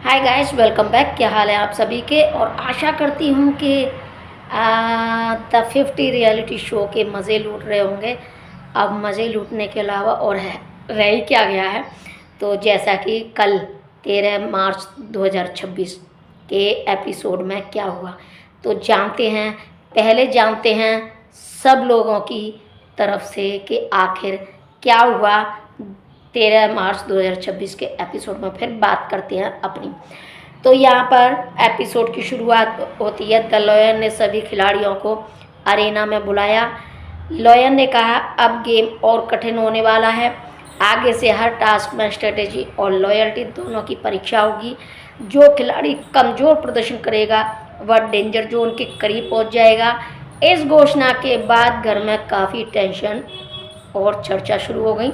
Hi guys, welcome back. क्या हाल है आप सभी के। और आशा करती हूँ कि द 50 रियलिटी शो के मज़े लूट रहे होंगे। अब मज़े लूटने के अलावा और है रह ही क्या गया है। तो जैसा कि कल 13 मार्च 2026 के एपिसोड में क्या हुआ, तो जानते हैं। पहले जानते हैं सब लोगों की तरफ से कि आखिर क्या हुआ 13 मार्च 2026 के एपिसोड में। फिर बात करते हैं अपनी। तो यहाँ पर एपिसोड की शुरुआत होती है। द लॉयन ने सभी खिलाड़ियों को अरेना में बुलाया। लॉयन ने कहा अब गेम और कठिन होने वाला है। आगे से हर टास्क में स्ट्रेटेजी और लॉयल्टी दोनों की परीक्षा होगी। जो खिलाड़ी कमज़ोर प्रदर्शन करेगा वह डेंजर जोन के करीब पहुंच जाएगा। इस घोषणा के बाद घर में काफ़ी टेंशन और चर्चा शुरू हो गई।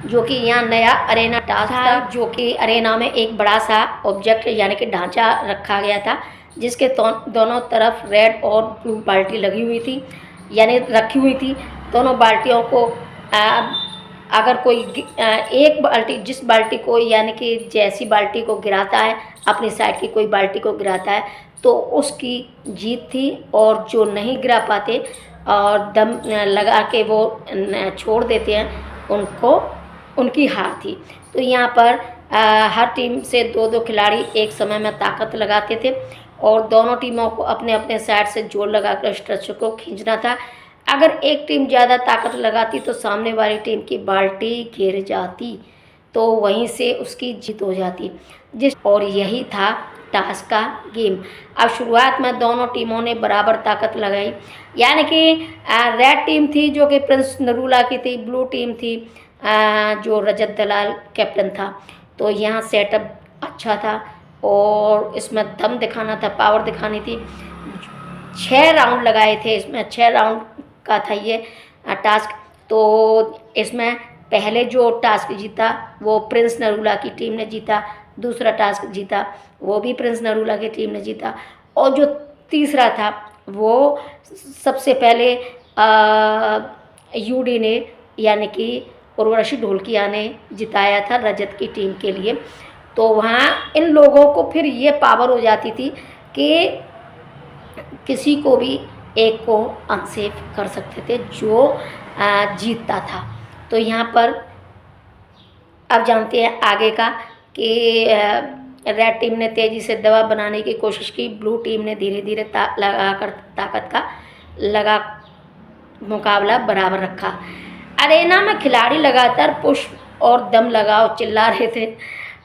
जो कि यहाँ नया अरेना टास्क था, जो कि अरेना में एक बड़ा सा ऑब्जेक्ट यानी कि ढांचा रखा गया था, जिसके दोनों तरफ रेड और ब्लू बाल्टी लगी हुई थी, यानी रखी हुई थी। दोनों बाल्टियों को अगर कोई एक बाल्टी, जिस बाल्टी को यानी कि जैसी बाल्टी को गिराता है, अपनी साइड की कोई बाल्टी को गिराता है तो उसकी जीत थी। और जो नहीं गिरा पाते और दम लगा के वो छोड़ देते हैं, उनकी हार थी। तो यहाँ पर हर टीम से दो दो खिलाड़ी एक समय में ताकत लगाते थे और दोनों टीमों को अपने अपने साइड से जोर लगाकर स्ट्रेचर को खींचना था। अगर एक टीम ज़्यादा ताकत लगाती तो सामने वाली टीम की बाल्टी गिर जाती, तो वहीं से उसकी जीत हो जाती। और यही था टास्क का गेम। अब शुरुआत में दोनों टीमों ने बराबर ताकत लगाई, यानी कि रेड टीम थी जो कि प्रिंस नरूला की थी, ब्लू टीम थी जो रजत दलाल कैप्टन था। तो यहाँ सेटअप अच्छा था और इसमें दम दिखाना था, पावर दिखानी थी। 6 राउंड लगाए थे इसमें, 6 राउंड का था ये टास्क। तो इसमें पहले जो टास्क जीता वो प्रिंस नरूला की टीम ने जीता, दूसरा टास्क जीता वो भी प्रिंस नरूला की टीम ने जीता, और जो तीसरा था वो सबसे पहले यूडी ने यानी कि उर्वशी ढोलकिया ने जिताया था रजत की टीम के लिए। तो वहाँ इन लोगों को फिर ये पावर हो जाती थी कि किसी को भी एक को अनसेफ कर सकते थे जो जीतता था। तो यहाँ पर अब जानते हैं आगे का कि रेड टीम ने तेज़ी से दबाव बनाने की कोशिश की। ब्लू टीम ने धीरे धीरे ताकत का लगा मुकाबला बराबर रखा। अरेना में खिलाड़ी लगातार पुश और दम लगाओ चिल्ला रहे थे।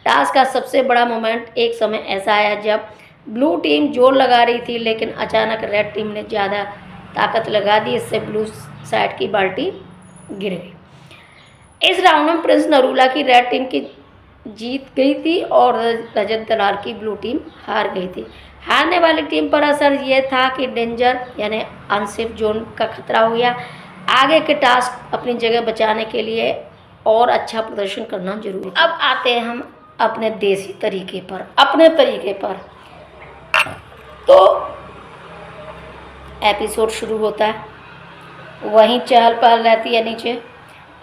टास्क का सबसे बड़ा मोमेंट एक समय ऐसा आया जब ब्लू टीम जोर लगा रही थी, लेकिन अचानक रेड टीम ने ज़्यादा ताकत लगा दी। इससे ब्लू साइड की बाल्टी गिर गई। इस राउंड में प्रिंस नरूला की रेड टीम की जीत गई थी और रजत दलाल की ब्लू टीम हार गई थी। हारने वाली टीम पर असर ये था कि डेंजर यानी अनसेफ जोन का खतरा हो गया। आगे के टास्क अपनी जगह बचाने के लिए और अच्छा प्रदर्शन करना जरूरी है। अब आते हैं हम अपने देसी तरीके पर, अपने तरीके पर। तो एपिसोड शुरू होता है, वहीं चहल पहल रहती है नीचे,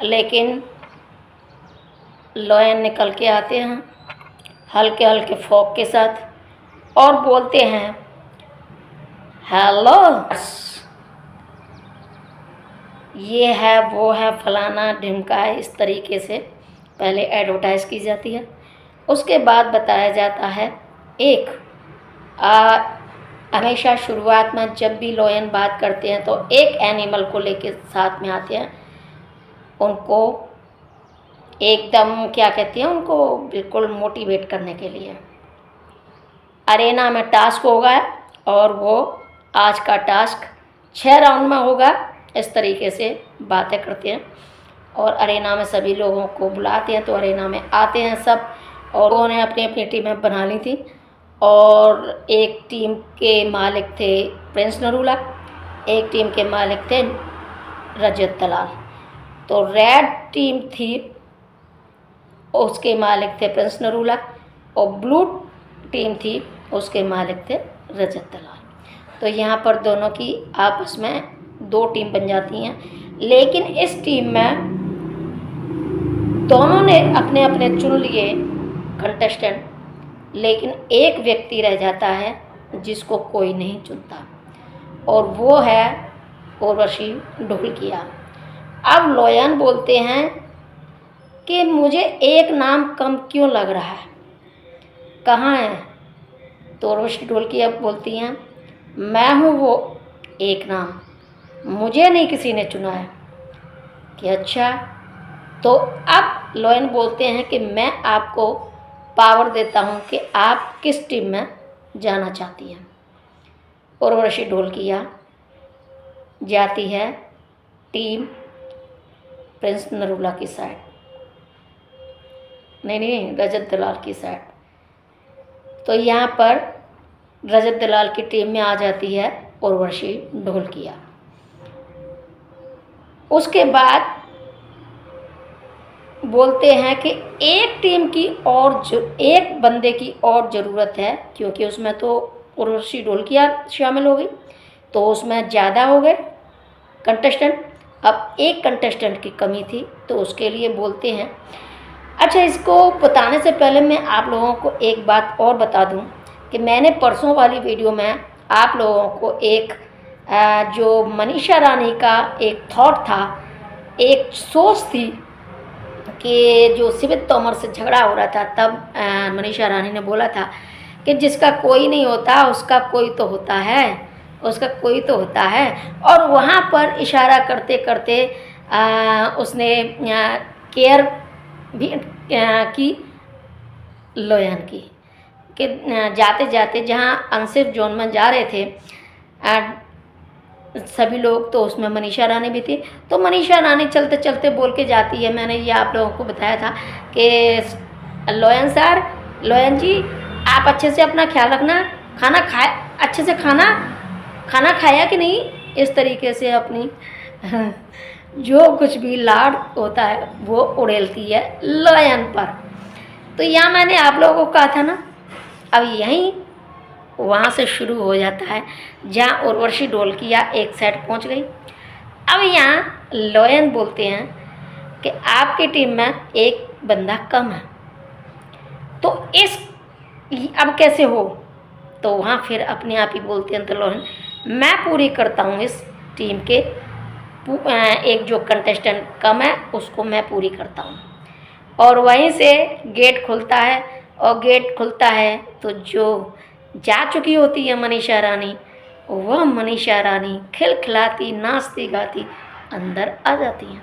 लेकिन लॉयन निकल के आते हैं हल्के हल्के फॉग के साथ और बोलते हैं हेलो, ये है वो है फलाना ढिमका है। इस तरीके से पहले एडवर्टाइज की जाती है, उसके बाद बताया जाता है एक हमेशा शुरुआत में जब भी लॉयन बात करते हैं तो एक एनिमल को लेके साथ में आते हैं। उनको एकदम क्या कहते हैं, उनको बिल्कुल मोटिवेट करने के लिए। अरेना में टास्क होगा और वो आज का टास्क 6 राउंड में होगा। इस तरीके से बातें करते हैं और अरेना में सभी लोगों को बुलाते हैं। तो अरेना में आते हैं सब, और उन्होंने अपनी अपनी टीमें बना ली थी। और एक टीम के मालिक थे प्रिंस नरूला, एक टीम के मालिक थे रजत दलाल। तो रेड टीम थी, उसके मालिक थे प्रिंस नरूला, और ब्लू टीम थी, उसके मालिक थे रजत दलाल। तो यहाँ पर दोनों की आपस में 2 टीम बन जाती हैं, लेकिन इस टीम में दोनों ने अपने अपने चुन लिए कंटेस्टेंट, लेकिन एक व्यक्ति रह जाता है जिसको कोई नहीं चुनता, और वो रहता है जिसको कोई नहीं चुनता, और वो है उर्वशी ढोलकिया। अब लोयन बोलते हैं कि मुझे एक नाम कम क्यों लग रहा है, कहाँ है? तो उर्वशी ढोलकिया बोलती हैं, मैं हूँ वो एक नाम, मुझे नहीं किसी ने चुना है। कि अच्छा, तो अब लोयन बोलते हैं कि मैं आपको पावर देता हूँ कि आप किस टीम में जाना चाहती हैं। उर्वशी ढोलकिया जाती है टीम प्रिंस नरूला की साइड, नहीं रजत दलाल की साइड। तो यहाँ पर रजत दलाल की टीम में आ जाती है उर्वशी ढोलकिया। उसके बाद बोलते हैं कि एक टीम की और एक बंदे की और ज़रूरत है, क्योंकि उसमें तो उर्वशी ढोलकिया शामिल हो गई, तो उसमें ज़्यादा हो गए कंटेस्टेंट। अब एक कंटेस्टेंट की कमी थी, तो उसके लिए बोलते हैं। अच्छा, इसको बताने से पहले मैं आप लोगों को एक बात और बता दूं कि मैंने परसों वाली वीडियो में आप लोगों को एक जो मनीषा रानी का एक थॉट था, एक सोच थी कि जो सिवित तोमर से झगड़ा हो रहा था, तब मनीषा रानी ने बोला था कि जिसका कोई नहीं होता उसका कोई तो होता है, उसका कोई तो होता है। और वहाँ पर इशारा करते करते उसने केयर भी की लोयन की, कि जाते जाते जहाँ अनसेफ जोन में जा रहे थे सभी लोग, तो उसमें मनीषा रानी भी थी। तो मनीषा रानी चलते चलते बोल के जाती है, मैंने ये आप लोगों को बताया था कि लोयन सर, लोयन जी, आप अच्छे से अपना ख्याल रखना, खाना खाए अच्छे से, खाना खाया कि नहीं, इस तरीके से अपनी जो कुछ भी लाड होता है वो उड़ेलती है लोयन पर। तो यहाँ मैंने आप लोगों को कहा था ना, अब यहीं वहाँ से शुरू हो जाता है जहाँ उर्वशी ढोलकिया एक साइड पहुँच गई। अब यहाँ लोयन बोलते हैं कि आपकी टीम में एक बंदा कम है, तो अब कैसे हो? तो वहाँ फिर अपने आप ही बोलते हैं तो लोयन, मैं पूरी करता हूँ इस टीम के एक जो कंटेस्टेंट कम है उसको मैं पूरी करता हूँ। और वहीं से गेट खुलता है, और गेट खुलता है तो जो जा चुकी होती है मनीषा रानी, वह मनीषा रानी खिलखिलाती नाचती गाती अंदर आ जाती हैं।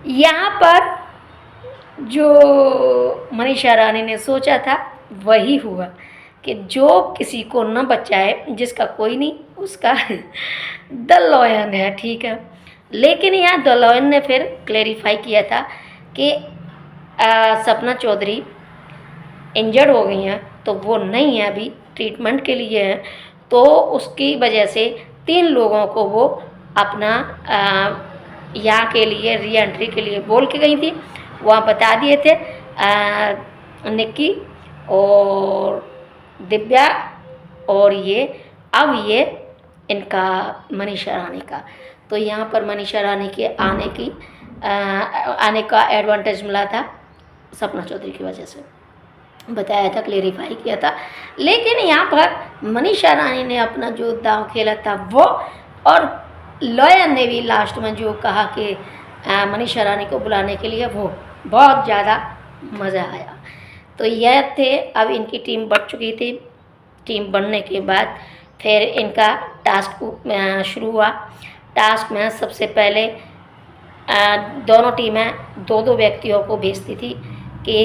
यहाँ पर जो मनीषा रानी ने सोचा था वही हुआ कि जो किसी को न बचाए, जिसका कोई नहीं, उसका द लोयन है, ठीक है। लेकिन यहाँ द लोयन ने फिर क्लेरिफाई किया था कि सपना चौधरी इंजर्ड हो गई हैं, तो वो नहीं है, अभी ट्रीटमेंट के लिए है। तो उसकी वजह से 3 लोगों को वो अपना यहाँ के लिए री एंट्री के लिए बोल के गई थी, वहाँ बता दिए थे निक्की और दिव्या और ये, अब ये इनका मनीषा रानी का। तो यहाँ पर मनीषा रानी के आने का एडवांटेज मिला था सपना चौधरी की वजह से, बताया था, क्लेरिफाई किया था। लेकिन यहाँ पर मनीषा रानी ने अपना जो दांव खेला था वो, और लोयन ने भी लास्ट में जो कहा कि मनीषा रानी को बुलाने के लिए, वो बहुत ज़्यादा मज़ा आया। तो यह थे, अब इनकी टीम बढ़ चुकी थी। टीम बढ़ने के बाद फिर इनका टास्क शुरू हुआ। टास्क में सबसे पहले दोनों टीमें 2-2 व्यक्तियों को भेजती थी कि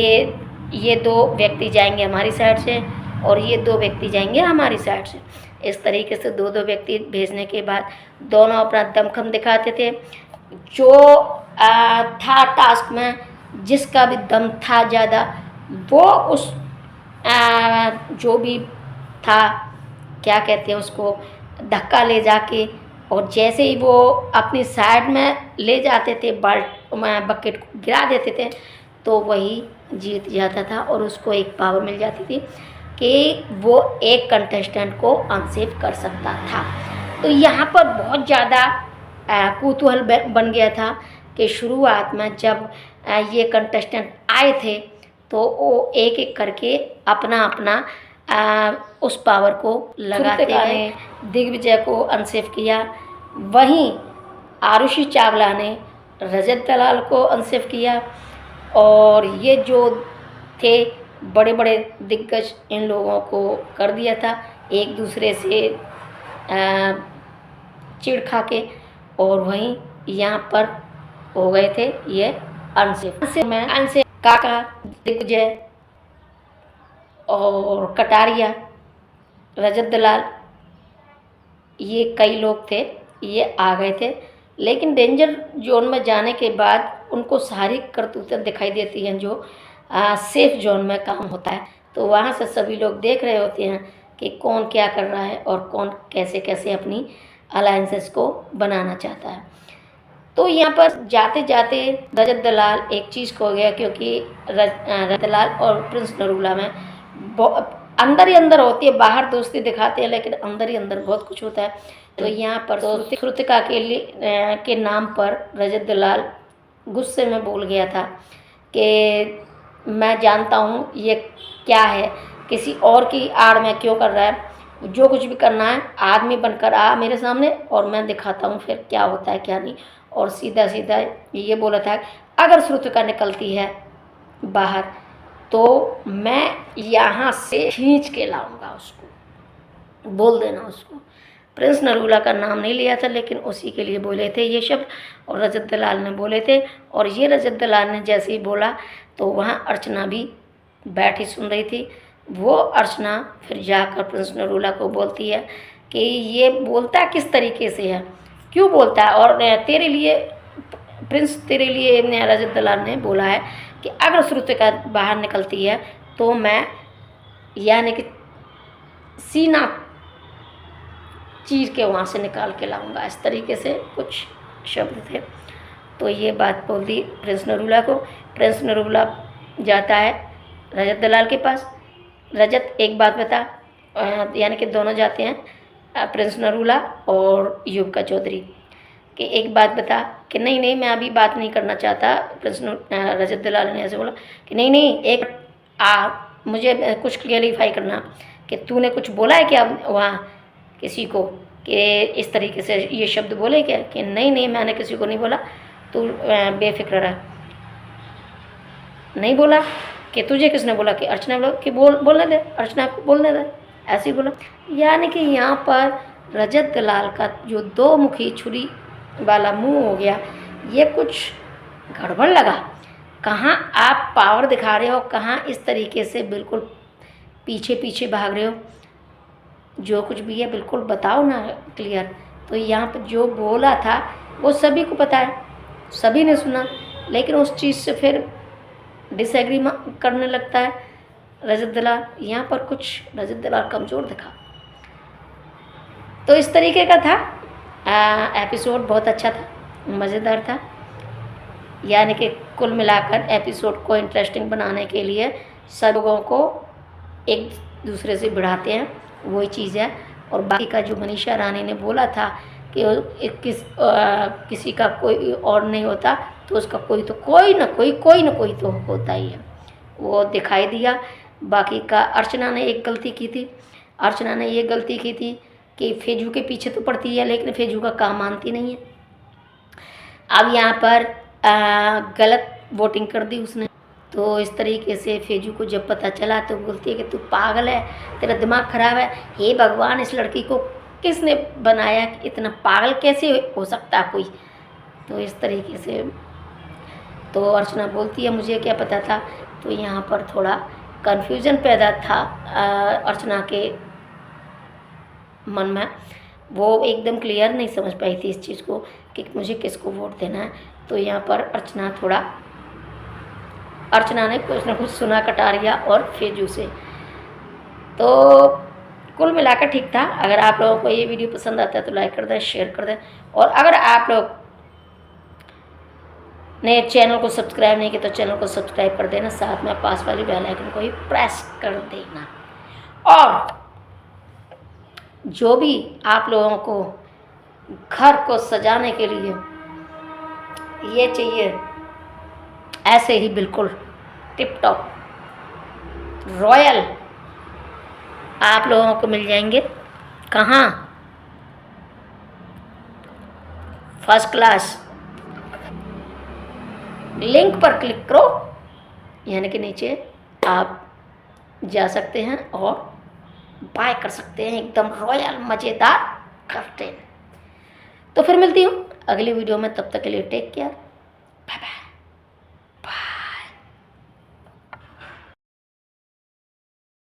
ये 2 व्यक्ति जाएंगे हमारी साइड से और ये 2 व्यक्ति जाएंगे हमारी साइड से। इस तरीके से 2-2 व्यक्ति भेजने के बाद दोनों अपना दमखम दिखाते थे। जो था टास्क में जिसका भी दम था ज़्यादा, वो उस जो भी था, क्या कहते हैं उसको, धक्का ले जाके, और जैसे ही वो अपनी साइड में ले जाते थे, बकेट को गिरा देते थे, तो वही जीत जाता था और उसको एक पावर मिल जाती थी कि वो एक कंटेस्टेंट को अनसेफ कर सकता था। तो यहाँ पर बहुत ज़्यादा कौतूहल बन गया था कि शुरुआत में जब ये कंटेस्टेंट आए थे तो वो एक एक करके अपना अपना उस पावर को लगाते गए, दिग्विजय को अनसेफ किया। वहीं आरुषि चावला ने रजत दलाल को अनसेफ किया, और ये जो थे बड़े बड़े दिग्गज, इन लोगों को कर दिया था एक दूसरे से चिढ़ खा के, और वहीं यहाँ पर हो गए थे ये अनसेफ। मैं अनसेफ काका, दिग्विजय और कटारिया, रजत दलाल, ये कई लोग थे, ये आ गए थे। लेकिन डेंजर जोन में जाने के बाद उनको सारी करतूतें दिखाई देती हैं जो सेफ जोन में काम होता है। तो वहाँ से सभी लोग देख रहे होते हैं कि कौन क्या कर रहा है और कौन कैसे कैसे अपनी अलायंसेस को बनाना चाहता है। तो यहाँ पर जाते जाते रजत दलाल एक चीज़ खो गया, क्योंकि रजत दलाल और प्रिंस नरूला में अंदर ही अंदर होती है, बाहर दोस्ती दिखाते हैं लेकिन अंदर ही अंदर बहुत कुछ होता है। तो यहाँ पर श्रुतिका के नाम पर रजत दलाल गुस्से में बोल गया था कि मैं जानता हूँ ये क्या है, किसी और की आड़ में क्यों कर रहा है, जो कुछ भी करना है आदमी बनकर आ मेरे सामने और मैं दिखाता हूँ फिर क्या होता है क्या नहीं। और सीधा सीधा ये बोला था अगर श्रुतिका निकलती है बाहर तो मैं यहाँ से खींच के लाऊंगा उसको, बोल देना उसको। प्रिंस नरूला का नाम नहीं लिया था लेकिन उसी के लिए बोले थे ये शब्द, और रजत दलाल ने बोले थे। और ये रजत दलाल ने जैसे ही बोला तो वहाँ अर्चना भी बैठी सुन रही थी। वो अर्चना फिर जाकर प्रिंस नरूला को बोलती है कि ये बोलता किस तरीके से है, क्यों बोलता है, और तेरे लिए प्रिंस, तेरे लिए रजत दलाल ने बोला है कि अगर श्रुतिका बाहर निकलती है तो मैं यानी कि सीना चीर के वहाँ से निकाल के लाऊंगा, इस तरीके से कुछ शब्द थे। तो ये बात बोल दी प्रिंस नरूला को। प्रिंस नरूला जाता है रजत दलाल के पास। रजत एक बात बता, यानी कि दोनों जाते हैं प्रिंस नरूला और युविका चौधरी कि एक बात बता कि नहीं नहीं मैं अभी बात नहीं करना चाहता। रजत दलाल ने ऐसे बोला कि नहीं नहीं एक मुझे कुछ क्लियरिफाई करना कि तूने कुछ बोला है क्या वहाँ किसी को कि इस तरीके से ये शब्द बोले क्या, कि नहीं नहीं मैंने किसी को नहीं बोला, तू बेफिक्र रहा। नहीं बोला कि तुझे किसने बोला, कि अर्चना बोला कि बोलने दे, अर्चना को बोलने दे, ऐसे ही बोला। यानी कि यहाँ पर रजत दलाल का जो दो मुखी छुरी वाला मुंह हो गया, ये कुछ गड़बड़ लगा। कहाँ आप पावर दिखा रहे हो, कहाँ इस तरीके से बिल्कुल पीछे पीछे भाग रहे हो, जो कुछ भी है बिल्कुल बताओ ना क्लियर। तो यहाँ पर जो बोला था वो सभी को पता है, सभी ने सुना, लेकिन उस चीज़ से फिर डिसएग्री करने लगता है रजत दलाल। यहाँ पर कुछ रजत दलाल कमज़ोर दिखा। तो इस तरीके का था एपिसोड, बहुत अच्छा था, मज़ेदार था। यानी कि कुल मिलाकर एपिसोड को इंटरेस्टिंग बनाने के लिए सब लोगों को एक दूसरे से भिड़ाते हैं, वही चीज़ है। और बाकी का जो मनीषा रानी ने बोला था कि किसी का कोई और नहीं होता तो उसका कोई ना कोई तो होता ही है, वो दिखाई दिया। बाकी का अर्चना ने एक गलती की थी, अर्चना ने ये गलती की थी कि फेजू के पीछे तो पड़ती है लेकिन फेजू का काम मानती नहीं है। अब यहाँ पर गलत वोटिंग कर दी उसने, तो इस तरीके से फेजू को जब पता चला तो बोलती है कि तू पागल है, तेरा दिमाग खराब है, हे भगवान इस लड़की को किसने बनाया, इतना पागल कैसे हो सकता कोई। तो इस तरीके से तो अर्चना बोलती है मुझे क्या पता था। तो यहाँ पर थोड़ा कन्फ्यूज़न पैदा था अर्चना के मन में, वो एकदम क्लियर नहीं समझ पाई थी इस चीज़ को कि मुझे किसको वोट देना है। तो यहाँ पर अर्चना ने कुछ ना कुछ सुना कटारिया और फेजू से। तो कुल मिलाकर ठीक था। अगर आप लोगों को ये वीडियो पसंद आता है तो लाइक कर दें, शेयर कर दें, और अगर आप लोग ने चैनल को सब्सक्राइब नहीं किया तो चैनल को सब्सक्राइब कर देना, साथ में पास वाली बेल आइकन को ही प्रेस कर देना। और जो भी आप लोगों को घर को सजाने के लिए ये चाहिए ऐसे ही बिल्कुल टिप टॉप रॉयल आप लोगों को मिल जाएंगे। कहाँ? First class. लिंक पर क्लिक करो, यानी कि नीचे आप जा सकते हैं और बाय कर सकते हैं एकदम रॉयल मज़ेदार कर्टेन। तो फिर मिलती हूँ अगली वीडियो में, तब तक के लिए टेक केयर, बाय बाय।